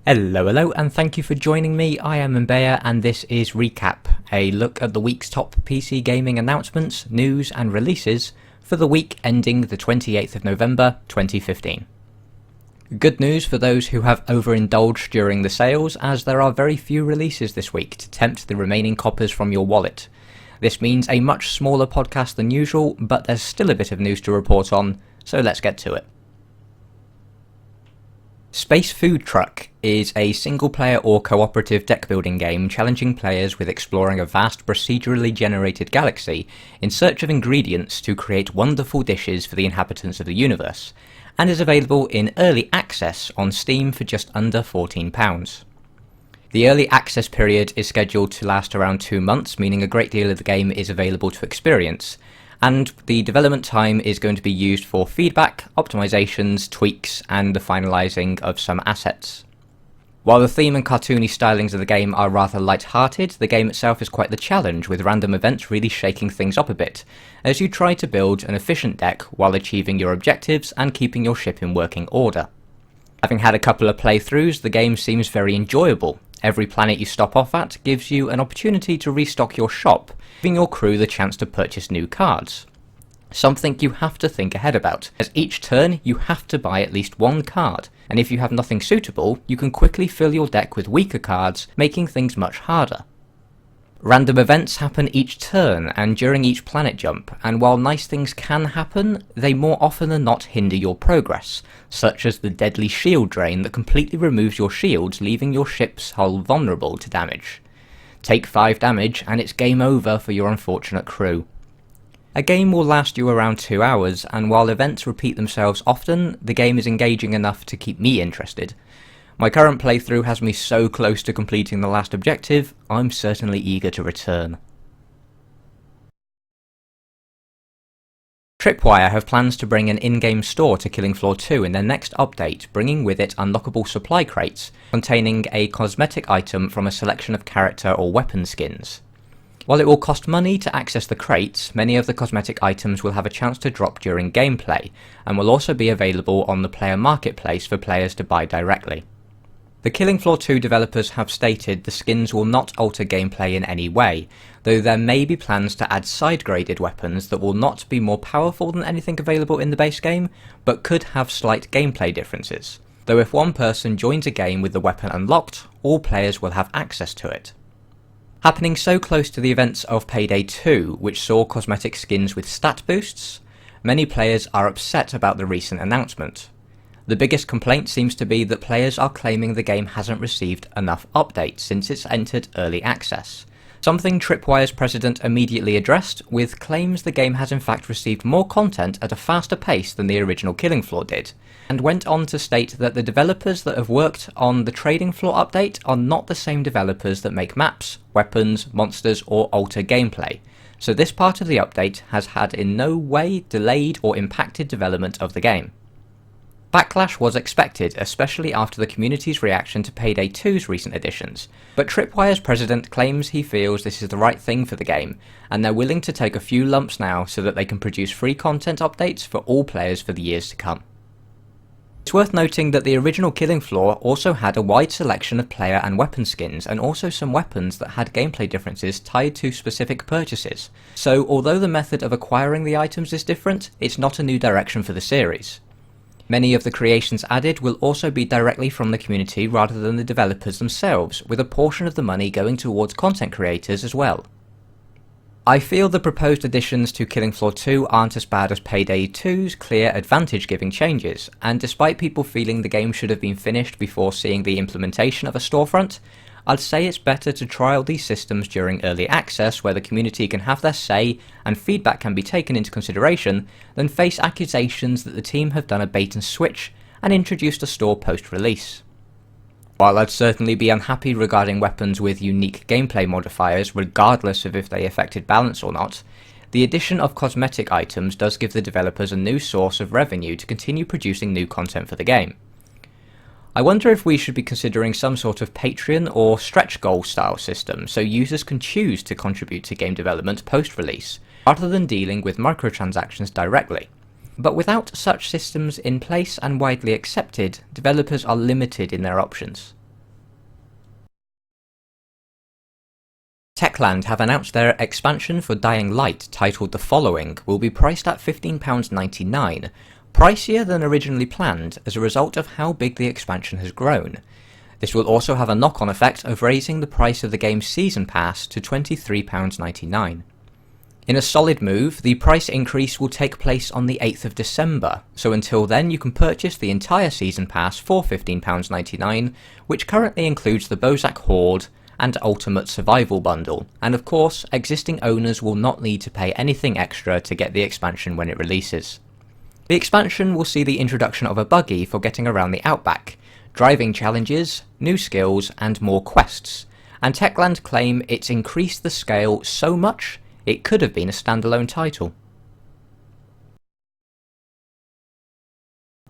Hello, and thank you for joining me. I am Mbaya, and this is Recap, a look at the week's top PC gaming announcements, news, and releases for the week ending the 28th of November 2015. Good news for those who have overindulged during the sales, as there are very few releases this week to tempt the remaining coppers from your wallet. This means a much smaller podcast than usual, but there's still a bit of news to report on, so let's get to it. Space Food Truck is a single-player or cooperative deck-building game challenging players with exploring a vast procedurally generated galaxy in search of ingredients to create wonderful dishes for the inhabitants of the universe, and is available in early access on Steam for just under £14. The early access period is scheduled to last around 2 months, meaning a great deal of the game is available to experience, and the development time is going to be used for feedback, optimizations, tweaks, and the finalizing of some assets. While the theme and cartoony stylings of the game are rather light-hearted, the game itself is quite the challenge, with random events really shaking things up a bit, as you try to build an efficient deck while achieving your objectives and keeping your ship in working order. Having had a couple of playthroughs, the game seems very enjoyable. Every planet you stop off at gives you an opportunity to restock your shop, giving your crew the chance to purchase new cards. Something you have to think ahead about, as each turn you have to buy at least one card, and if you have nothing suitable, you can quickly fill your deck with weaker cards, making things much harder. Random events happen each turn and during each planet jump, and while nice things can happen, they more often than not hinder your progress, such as the deadly shield drain that completely removes your shields, leaving your ship's hull vulnerable to damage. Take 5 damage and it's game over for your unfortunate crew. A game will last you around 2 hours, and while events repeat themselves often, the game is engaging enough to keep me interested. My current playthrough has me so close to completing the last objective, I'm certainly eager to return. Tripwire have plans to bring an in-game store to Killing Floor 2 in their next update, bringing with it unlockable supply crates containing a cosmetic item from a selection of character or weapon skins. While it will cost money to access the crates, many of the cosmetic items will have a chance to drop during gameplay, and will also be available on the player marketplace for players to buy directly. The Killing Floor 2 developers have stated the skins will not alter gameplay in any way, though there may be plans to add side-graded weapons that will not be more powerful than anything available in the base game, but could have slight gameplay differences, though if one person joins a game with the weapon unlocked, all players will have access to it. Happening so close to the events of Payday 2, which saw cosmetic skins with stat boosts, many players are upset about the recent announcement. The biggest complaint seems to be that players are claiming the game hasn't received enough updates since it's entered early access, something Tripwire's president immediately addressed, with claims the game has in fact received more content at a faster pace than the original Killing Floor did, and went on to state that the developers that have worked on the Trading Floor update are not the same developers that make maps, weapons, monsters, or alter gameplay, so this part of the update has had in no way delayed or impacted development of the game. Backlash was expected, especially after the community's reaction to Payday 2's recent additions, but Tripwire's president claims he feels this is the right thing for the game, and they're willing to take a few lumps now so that they can produce free content updates for all players for the years to come. It's worth noting that the original Killing Floor also had a wide selection of player and weapon skins, and also some weapons that had gameplay differences tied to specific purchases, so although the method of acquiring the items is different, it's not a new direction for the series. Many of the creations added will also be directly from the community rather than the developers themselves, with a portion of the money going towards content creators as well. I feel the proposed additions to Killing Floor 2 aren't as bad as Payday 2's clear advantage-giving changes, and despite people feeling the game should have been finished before seeing the implementation of a storefront, I'd say it's better to trial these systems during early access where the community can have their say and feedback can be taken into consideration than face accusations that the team have done a bait and switch and introduced a store post-release. While I'd certainly be unhappy regarding weapons with unique gameplay modifiers regardless of if they affected balance or not, the addition of cosmetic items does give the developers a new source of revenue to continue producing new content for the game. I wonder if we should be considering some sort of Patreon or stretch goal style system so users can choose to contribute to game development post-release, rather than dealing with microtransactions directly. But without such systems in place and widely accepted, developers are limited in their options. Techland have announced their expansion for Dying Light, titled The Following, will be priced at £15.99, pricier than originally planned as a result of how big the expansion has grown. This will also have a knock-on effect of raising the price of the game's Season Pass to £23.99. In a solid move, the price increase will take place on the 8th of December, so until then you can purchase the entire Season Pass for £15.99, which currently includes the Bozak Horde and Ultimate Survival Bundle, and of course, existing owners will not need to pay anything extra to get the expansion when it releases. The expansion will see the introduction of a buggy for getting around the Outback, driving challenges, new skills, and more quests, and Techland claim it's increased the scale so much it could have been a standalone title.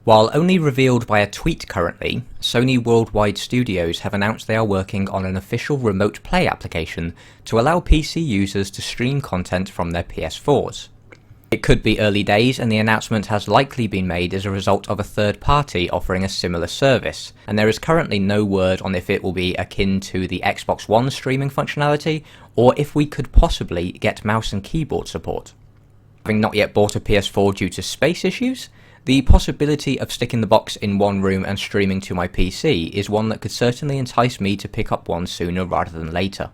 While only revealed by a tweet currently, Sony Worldwide Studios have announced they are working on an official remote play application to allow PC users to stream content from their PS4s. It could be early days, and the announcement has likely been made as a result of a third party offering a similar service, and there is currently no word on if it will be akin to the Xbox One streaming functionality, or if we could possibly get mouse and keyboard support. Having not yet bought a PS4 due to space issues, the possibility of sticking the box in one room and streaming to my PC is one that could certainly entice me to pick up one sooner rather than later.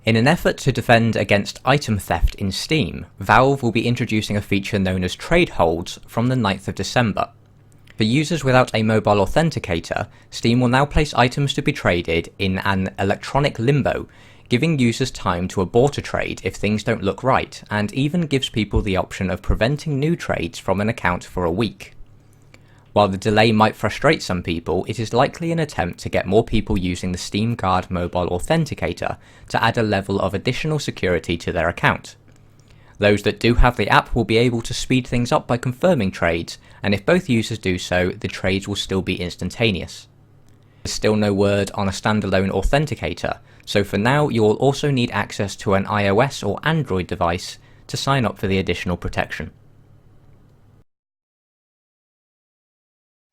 In an effort to defend against item theft in Steam, Valve will be introducing a feature known as Trade Holds from the 9th of December. For users without a mobile authenticator, Steam will now place items to be traded in an electronic limbo, giving users time to abort a trade if things don't look right, and even gives people the option of preventing new trades from an account for a week. While the delay might frustrate some people, it is likely an attempt to get more people using the Steam Guard mobile authenticator to add a level of additional security to their account. Those that do have the app will be able to speed things up by confirming trades, and if both users do so, the trades will still be instantaneous. There's still no word on a standalone authenticator, so for now you will also need access to an iOS or Android device to sign up for the additional protection.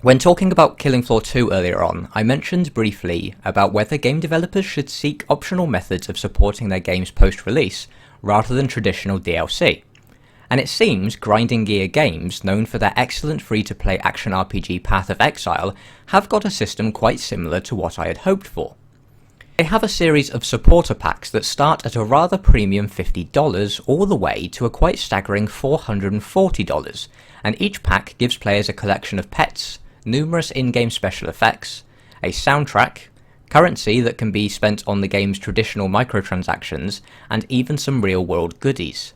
When talking about Killing Floor 2 earlier on, I mentioned briefly about whether game developers should seek optional methods of supporting their games post-release rather than traditional DLC. And it seems Grinding Gear Games, known for their excellent free-to-play action RPG Path of Exile, have got a system quite similar to what I had hoped for. They have a series of supporter packs that start at a rather premium $50 all the way to a quite staggering $440, and each pack gives players a collection of pets, numerous in-game special effects, a soundtrack, currency that can be spent on the game's traditional microtransactions, and even some real-world goodies.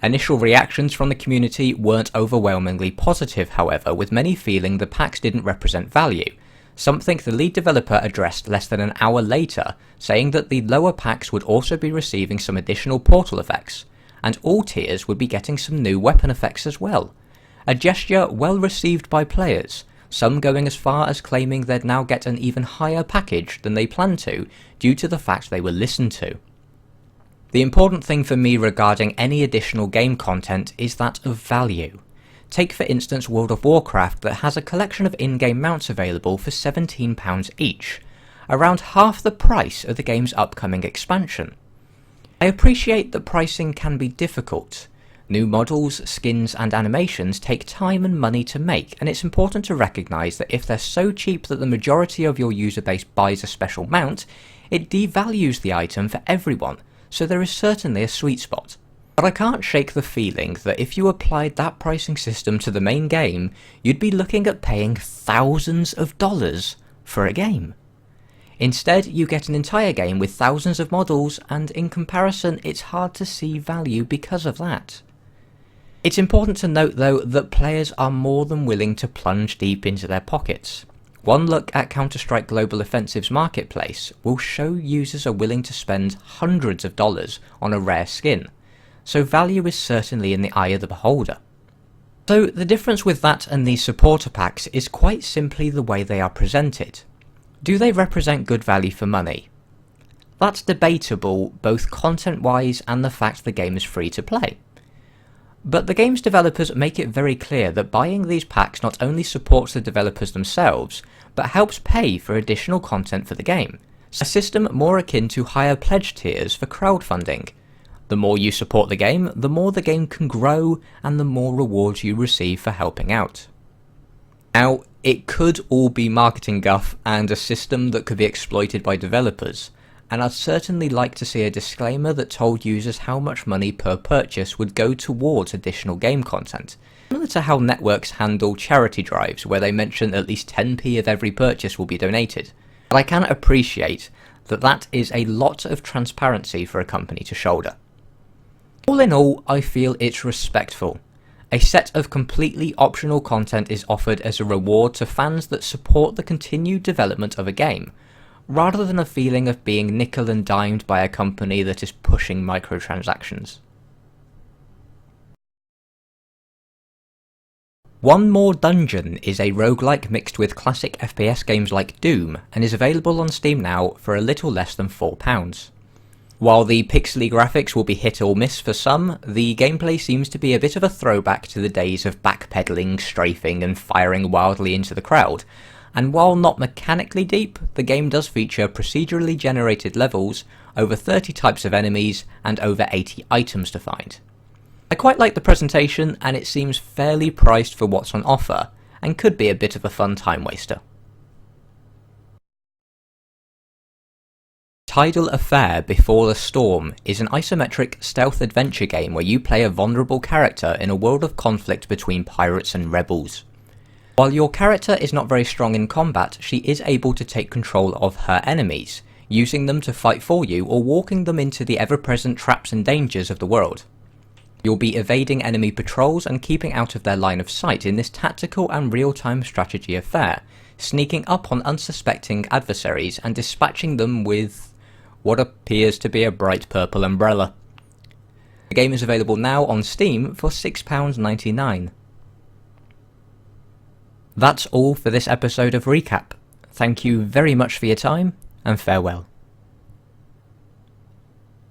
Initial reactions from the community weren't overwhelmingly positive, however, with many feeling the packs didn't represent value, something the lead developer addressed less than an hour later, saying that the lower packs would also be receiving some additional portal effects, and all tiers would be getting some new weapon effects as well. A gesture well received by players, some going as far as claiming they'd now get an even higher package than they planned to due to the fact they were listened to. The important thing for me regarding any additional game content is that of value. Take for instance World of Warcraft that has a collection of in-game mounts available for £17 each, around half the price of the game's upcoming expansion. I appreciate that pricing can be difficult. New models, skins and animations take time and money to make, and it's important to recognise that if they're so cheap that the majority of your user base buys a special mount, it devalues the item for everyone, so there is certainly a sweet spot. But I can't shake the feeling that if you applied that pricing system to the main game, you'd be looking at paying thousands of dollars for a game. Instead, you get an entire game with thousands of models, and in comparison it's hard to see value because of that. It's important to note though that players are more than willing to plunge deep into their pockets. One look at Counter-Strike Global Offensive's marketplace will show users are willing to spend hundreds of dollars on a rare skin, so value is certainly in the eye of the beholder. So the difference with that and these supporter packs is quite simply the way they are presented. Do they represent good value for money? That's debatable both content-wise and the fact the game is free to play. But the game's developers make it very clear that buying these packs not only supports the developers themselves, but helps pay for additional content for the game. A system more akin to higher pledge tiers for crowdfunding. The more you support the game can grow and the more rewards you receive for helping out. Now, it could all be marketing guff and a system that could be exploited by developers, and I'd certainly like to see a disclaimer that told users how much money per purchase would go towards additional game content, similar to how networks handle charity drives where they mention at least 10p of every purchase will be donated. But I can appreciate that that is a lot of transparency for a company to shoulder. All in all, I feel it's respectful. A set of completely optional content is offered as a reward to fans that support the continued development of a game, rather than a feeling of being nickel and dimed by a company that is pushing microtransactions. One More Dungeon is a roguelike mixed with classic FPS games like Doom, and is available on Steam now for a little less than £4. While the pixely graphics will be hit or miss for some, the gameplay seems to be a bit of a throwback to the days of backpedaling, strafing and firing wildly into the crowd, and while not mechanically deep, the game does feature procedurally generated levels, over 30 types of enemies, and over 80 items to find. I quite like the presentation, and it seems fairly priced for what's on offer, and could be a bit of a fun time waster. Tidal Affair Before the Storm is an isometric stealth adventure game where you play a vulnerable character in a world of conflict between pirates and rebels. While your character is not very strong in combat, she is able to take control of her enemies, using them to fight for you or walking them into the ever-present traps and dangers of the world. You'll be evading enemy patrols and keeping out of their line of sight in this tactical and real-time strategy affair, sneaking up on unsuspecting adversaries and dispatching them with what appears to be a bright purple umbrella. The game is available now on Steam for £6.99. That's all for this episode of Recap. Thank you very much for your time, and farewell.